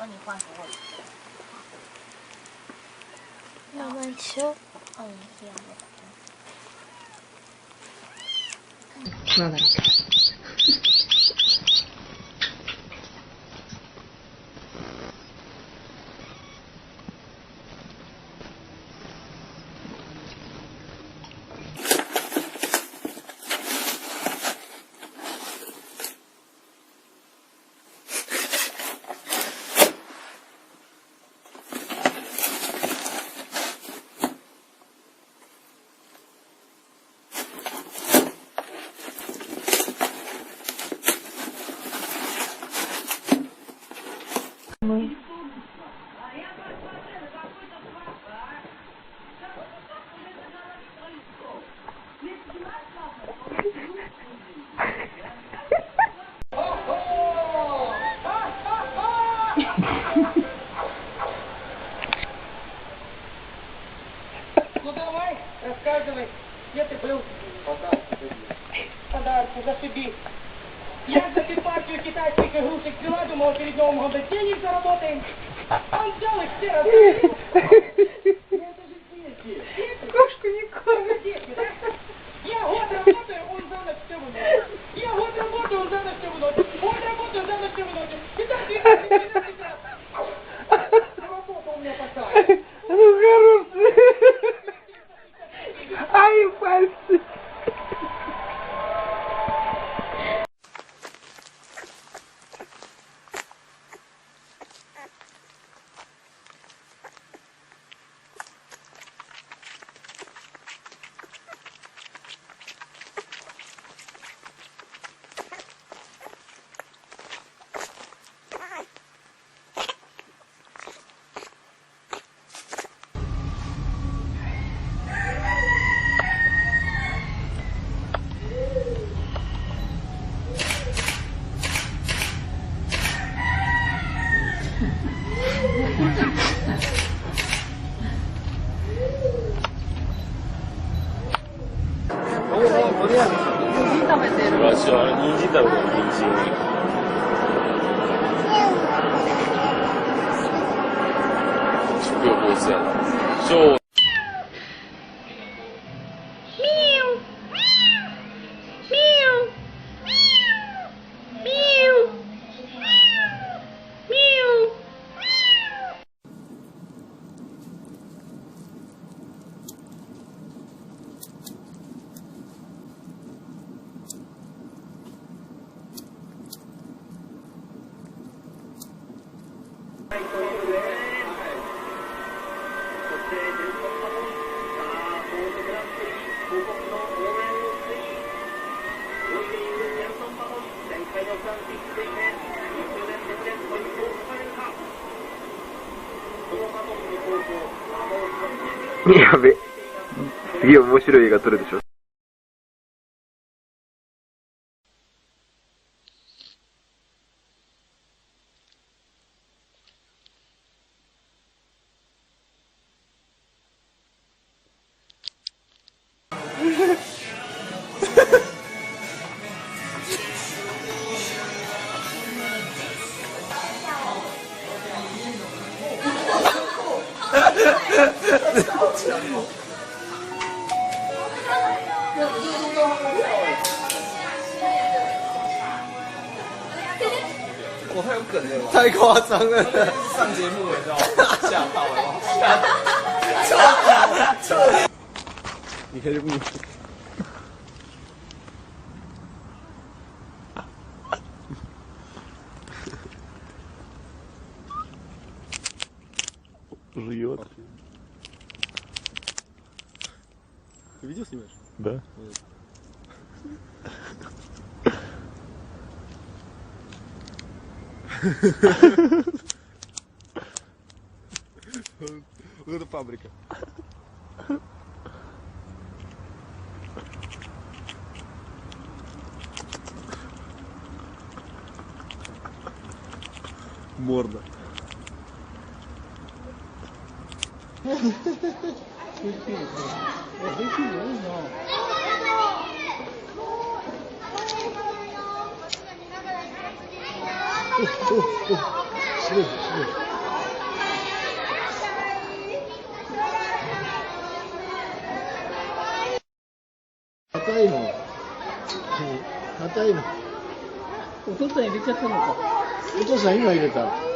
跟你换个位置。慢慢修。这样的。なんだろう。Ну давай, рассказывай, где ты был? Подарки, зашибись. Я за ты партию китайских игрушек взяла, думала, перед Новым годом денег заработаем. Он взял их все раздал. Это же дети. Кошку не кормят. Дети, да? Я год работаю, он за ночь все выносит. Я год работаю, он за ночь все выносит. Год работаю, за ночь все выносит. И так прекрасно. Работа у меня такая. Ну хороший. Ай, пальцы.私は人参食べたら人参。食欲旺盛やな。やべ。すげえ面白い映画撮るでしょ。我太有梗了，太夸张了！上节目你知道吗？吓到了，吓到！你可以不。Жует. Ты видео снимаешь? Да. Вот это фабрика. Морда. すごいすごい。硬いの。硬いの。お父さん入れちゃったのか。お父さん今入れた。